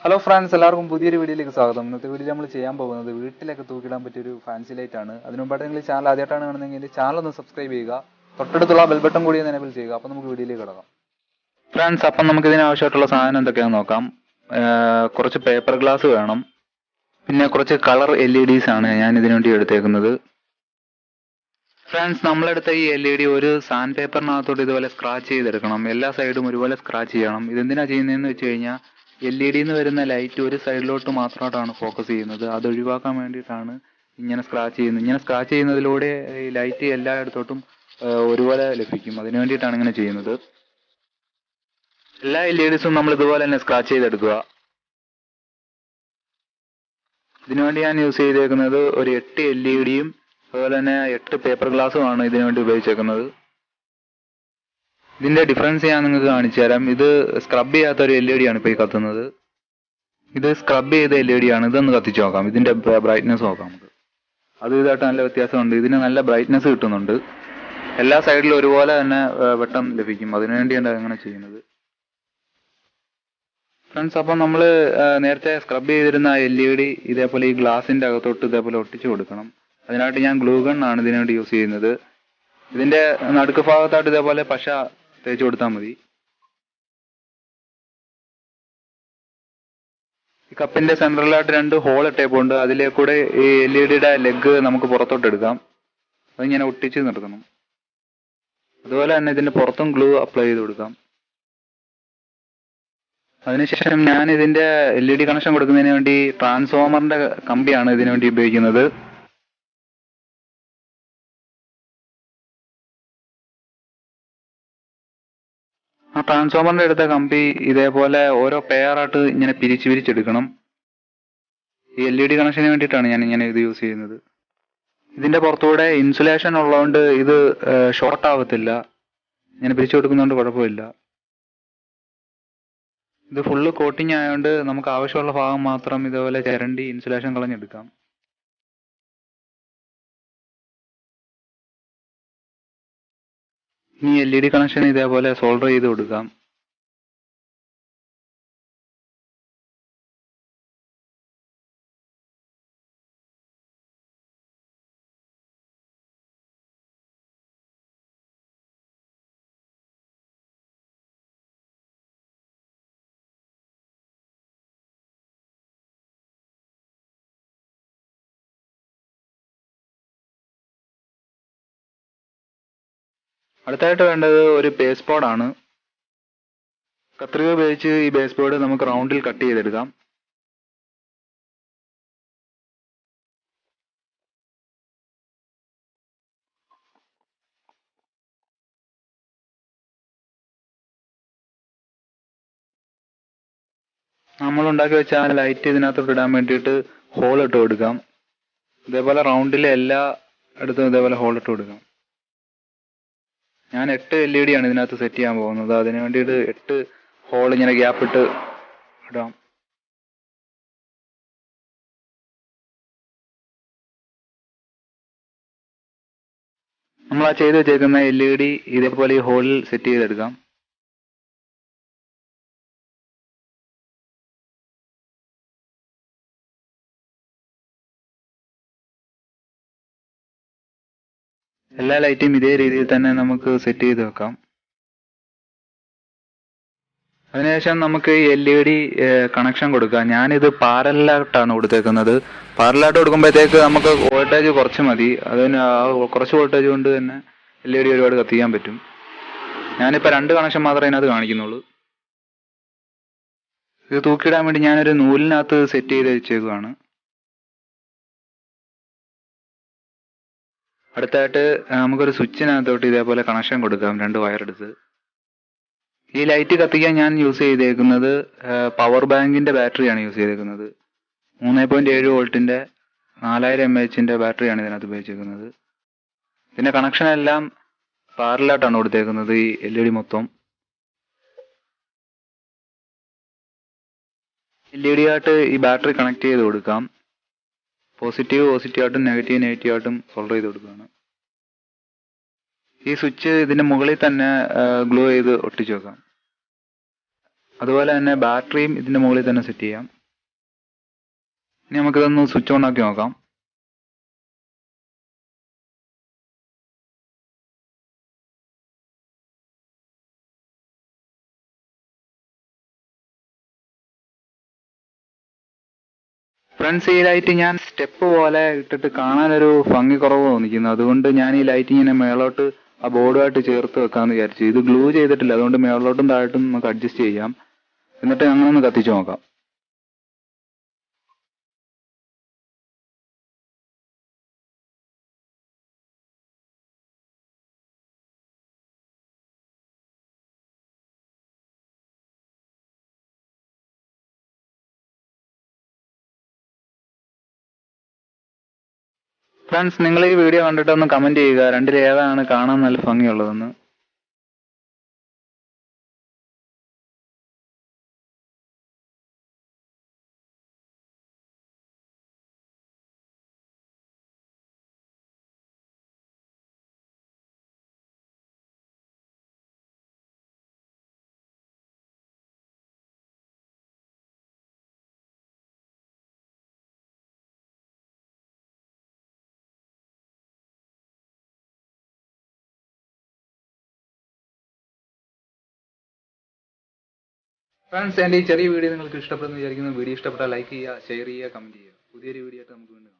Hello friends, എല്ലാവർക്കും പുതിയൊരു വീഡിയോയിലേക്ക് സ്വാഗതം. ഇന്നത്തെ വീഡിയോ നമ്മൾ ചെയ്യാൻ പോകുന്നത് വീട്ടിലൊക്കെ തൂക്കിടാൻ പറ്റിയൊരു ഫാൻസി ലൈറ്റ് ആണ്. അതിനു മുമ്പായിട്ട് നിങ്ങൾ ചാനൽ ആദ്യമായിട്ടാണ് കാണുന്നതെങ്കിൽ ചാനൽ ഒന്ന് സബ്സ്ക്രൈബ് ചെയ്യുക, തൊട്ടടുത്തുള്ള ബെൽ ബട്ടൺ കൂടി ഒന്ന് എനേബിൾ ചെയ്യുക. അപ്പോൾ നമുക്ക് വീഡിയോയിലേക്ക് കിടക്കാം. ഫ്രണ്ട്സ്, അപ്പം നമുക്ക് ഇതിന് ആവശ്യമായിട്ടുള്ള സാധനം എന്തൊക്കെയാണെന്ന് നോക്കാം. കുറച്ച് പേപ്പർ ഗ്ലാസ് വേണം, പിന്നെ കുറച്ച് കളർ LEDs ആണ് ഞാൻ ഇതിനു വേണ്ടി എടുത്തേക്കുന്നത്. ഫ്രണ്ട്സ്, നമ്മളെടുത്ത ഈ LED ഒരു സാൻഡ് പേപ്പറിനകത്തോട്ട് ഇതുപോലെ സ്ക്രാച്ച് ചെയ്തെടുക്കണം. എല്ലാ സൈഡും ഒരുപോലെ സ്ക്രാച്ച് ചെയ്യണം. ഇതെന്തിനാ ചെയ്യുന്നതെന്ന് വെച്ച് കഴിഞ്ഞാൽ LED എന്ന് വരുന്ന ലൈറ്റ് ഒരു സൈഡിലോട്ട് മാത്രമായിട്ടാണ് ഫോക്കസ് ചെയ്യുന്നത്. അത് ഒഴിവാക്കാൻ വേണ്ടിയിട്ടാണ് ഇങ്ങനെ സ്ക്രാച്ച് ചെയ്യുന്നത്. ഇങ്ങനെ സ്ക്രാച്ച് ചെയ്യുന്നതിലൂടെ ഈ ലൈറ്റ് എല്ലായിടത്തോട്ടും ഒരുപോലെ ലഭിക്കും. അതിനു വേണ്ടിയിട്ടാണ് ഇങ്ങനെ ചെയ്യുന്നത്. എല്ലാ LEDസും നമ്മൾ ഇതുപോലെ തന്നെ സ്ക്രാച്ച് ചെയ്തെടുക്കുക. ഇതിനുവേണ്ടി ഞാൻ യൂസ് ചെയ്തേക്കുന്നത് ഒരു 8 LEDയും അതുപോലെ തന്നെ 8 പേപ്പർ ഗ്ലാസ്സുമാണ് ഇതിനുവേണ്ടി ഉപയോഗിച്ചേക്കുന്നത്. ഇതിന്റെ ഡിഫറൻസ് ഞാൻ നിങ്ങൾക്ക് കാണിച്ചു തരാം. ഇത് സ്ക്രബ് ചെയ്യാത്ത ഒരു LED ആണ് ഇപ്പോൾ ഈ കത്തുന്നത്. ഇത് സ്ക്രബ് ചെയ്ത LED ആണ്. ഇതൊന്ന് കത്തിച്ച് നോക്കാം. ഇതിന്റെ ബ്രൈറ്റ്നസ് നോക്കാം നമുക്ക്. അത് ഇതായിട്ട് നല്ല വ്യത്യാസമുണ്ട്. ഇതിന് നല്ല ബ്രൈറ്റ്നസ് കിട്ടുന്നുണ്ട്. എല്ലാ സൈഡിലും ഒരുപോലെ തന്നെ വെട്ടം ലഭിക്കും. അതിനുവേണ്ടിയാണ് അങ്ങനെ ചെയ്യുന്നത്. ഫ്രണ്ട്സ്, അപ്പം നമ്മൾ നേരത്തെ സ്ക്രബ് ചെയ്തിരുന്ന LED ഇതേപോലെ ഈ ഗ്ലാസിന്റെ അകത്തോട്ട് ഇതേപോലെ ഒട്ടിച്ചു കൊടുക്കണം. അതിനായിട്ട് ഞാൻ ഗ്ലൂ ഗൺ ആണ് ഇതിനുവേണ്ടി യൂസ് ചെയ്യുന്നത്. ഇതിന്റെ നടുക്ക് ഭാഗത്തായിട്ട് ഇതേപോലെ പശ തേച്ച് കൊടുത്താൽ മതി. ഈ കപ്പിന്റെ സെൻട്രലായിട്ട് 2 ഹോൾ ഇട്ടേപ്പുണ്ട്. അതിലേക്കൂടെ ഈ LEDയുടെ ലെഗ് നമുക്ക് പുറത്തോട്ട് എടുക്കാം. അതിങ്ങനെ ഒട്ടിച്ച് നിർത്തണം. അതുപോലെ തന്നെ ഇതിന്റെ പുറത്തും ഗ്ലൂ അപ്ലൈ ചെയ്ത് കൊടുക്കാം. അതിനുശേഷം ഞാൻ ഇതിന്റെ LED കണക്ഷൻ കൊടുക്കുന്നതിന് വേണ്ടി ട്രാൻസ്ഫോമറിന്റെ കമ്പിയാണ് ഇതിനു വേണ്ടി ഉപയോഗിക്കുന്നത്. ആ ട്രാൻസ്ഫോമറിന്റെ അടുത്ത കമ്പി ഇതേപോലെ ഓരോ പെയറായിട്ട് ഇങ്ങനെ പിരിച്ചെടുക്കണം. ഈ LED കണക്ഷന് വേണ്ടിയിട്ടാണ് ഞാൻ ഇങ്ങനെ ഇത് യൂസ് ചെയ്യുന്നത്. ഇതിന്റെ പുറത്തൂടെ ഇൻസുലേഷൻ ഉള്ളതുകൊണ്ട് ഇത് ഷോർട്ട് ആവത്തില്ല. ഇങ്ങനെ പിരിച്ചു കൊടുക്കുന്നതുകൊണ്ട് കുഴപ്പമില്ല. ഇത് ഫുള്ള് കോട്ടിങ് ആയതുകൊണ്ട് നമുക്ക് ആവശ്യമുള്ള ഭാഗം മാത്രം ഇതേപോലെ ചിരണ്ടി ഇൻസുലേഷൻ കളഞ്ഞെടുക്കാം. ഇനി LED കണക്ഷൻ ഇതേപോലെ സോൾഡർ ചെയ്ത് കൊടുക്കാം. അടുത്തായിട്ട് വേണ്ടത് ഒരു ബേസ് ബോർഡാണ്. കത്രിക ഉപയോഗിച്ച് ഈ ബേസ് ബോർഡ് നമുക്ക് റൗണ്ടിൽ കട്ട് ചെയ്തെടുക്കാം. നമ്മൾ ഉണ്ടാക്കി വെച്ച ആ ലൈറ്റ് ഇതിനകത്തോട്ട് ഇടാൻ വേണ്ടിയിട്ട് ഹോൾ ഇട്ട് കൊടുക്കാം. ഇതേപോലെ റൗണ്ടിലെ എല്ലാ ഇടത്തും ഇതേപോലെ ഹോൾ ഇട്ട് കൊടുക്കാം. ഞാൻ 8 LED ആണ് ഇതിനകത്ത് സെറ്റ് ചെയ്യാൻ പോകുന്നത്. അതിനു വേണ്ടിയിട്ട് 8 ഹോൾ ഇങ്ങനെ ഗ്യാപ്പ് ഇട്ട് ഇടാം. നമ്മൾ ആ ചെയ്ത് വെച്ചേക്കുന്ന LED ഇതേപോലെ ഈ ഹോളിൽ സെറ്റ് ചെയ്തെടുക്കാം. എല്ലാ ലൈറ്റും ഇതേ രീതിയിൽ തന്നെ നമുക്ക് സെറ്റ് ചെയ്ത് വെക്കാം. അതിനുശേഷം നമുക്ക് ഈ LED കണക്ഷൻ കൊടുക്കാം. ഞാനിത് പാരലായിട്ടാണ് കൊടുത്തേക്കുന്നത്. പാരലായിട്ട് കൊടുക്കുമ്പോഴത്തേക്ക് നമുക്ക് വോൾട്ടേജ് കുറച്ച് മതി. അതിന് കുറച്ച് വോൾട്ടേജ് കൊണ്ട് തന്നെ LED ഒരുപാട് കത്തിക്കാൻ പറ്റും. ഞാനിപ്പോൾ 2 കണക്ഷൻ മാത്രമേ ഇതിനകത്ത് കാണിക്കുന്നുള്ളൂ. ഇത് തൂക്കിയിടാൻ വേണ്ടി ഞാനൊരു നൂലിനകത്ത് സെറ്റ് ചെയ്ത് വെച്ചേക്കുവാണ്. അടുത്തായിട്ട് നമുക്കൊരു സ്വിച്ചിനകത്തോട്ട് ഇതേപോലെ കണക്ഷൻ കൊടുക്കാം. 2 വയർ എടുത്ത്. ഈ ലൈറ്റ് കത്തിക്കാൻ ഞാൻ യൂസ് ചെയ്തേക്കുന്നത് പവർ ബാങ്കിന്റെ ബാറ്ററിയാണ് യൂസ് ചെയ്തേക്കുന്നത്. 3.7 വോൾട്ടിന്റെ 4000 mAh ബാറ്ററിയാണ് ഇതിനകത്ത് ഉപയോഗിച്ചിരിക്കുന്നത്. ഇതിന്റെ കണക്ഷൻ എല്ലാം പാരലായിട്ടാണ് കൊടുത്തേക്കുന്നത്. ഈ LED മൊത്തം LED ആയിട്ട് ഈ ബാറ്ററി കണക്ട് ചെയ്ത് കൊടുക്കാം. പോസിറ്റീവ് ആയിട്ടും നെഗറ്റീവ് ആയിട്ടും സോൾഡർ ചെയ്ത് കൊടുക്കുകയാണ്. ഈ സ്വിച്ച് ഇതിന്റെ മുകളിൽ തന്നെ ഗ്ലൂ ചെയ്ത് ഒട്ടിച്ചു വെക്കാം. അതുപോലെ തന്നെ ബാറ്ററിയും ഇതിന്റെ മുകളിൽ തന്നെ സെറ്റ് ചെയ്യാം. ഇനി നമുക്കിതൊന്ന് സ്വിച്ച് ഓൺ ആക്കി നോക്കാം. ഫ്രണ്ട്സ്, ഈ ലൈറ്റ് ഞാൻ സ്റ്റെപ്പ് പോലെ ഇട്ടിട്ട് കാണാനൊരു ഭംഗി കുറവ് തോന്നിക്കുന്നു. അതുകൊണ്ട് ഞാൻ ഈ ലൈറ്റ് ഇങ്ങനെ മേളോട്ട് ആ ബോർഡുമായിട്ട് ചേർത്ത് വെക്കാമെന്ന് വിചാരിച്ചു. ഇത് ഗ്ലൂ ചെയ്തിട്ടില്ല, അതുകൊണ്ട് മേളോട്ടും താഴോട്ടും നമുക്ക് അഡ്ജസ്റ്റ് ചെയ്യാം. എന്നിട്ട് അങ്ങനെ ഒന്ന് കത്തിച്ചു നോക്കാം. ഫ്രണ്ട്സ്, നിങ്ങൾ ഈ വീഡിയോ കണ്ടിട്ട് ഒന്ന് കമന്റ് ചെയ്യുക, രണ്ടിൽ ഏതാണ് കാണാൻ നല്ല ഭംഗിയുള്ളതെന്ന്. ഫ്രണ്ട്സ്, എൻ്റെ ഈ ചെറിയ വീഡിയോ നിങ്ങൾക്ക് ഇഷ്ടപ്പെടുന്നു വിചാരിക്കുന്നു. വീഡിയോ ഇഷ്ടപ്പെട്ടാൽ ലൈക്ക് ചെയ്യുക, ഷെയർ ചെയ്യുക, കമന്റ് ചെയ്യുക. പുതിയൊരു വീഡിയോ ആയിട്ട് നമുക്ക് വീണ്ടും കാണാം.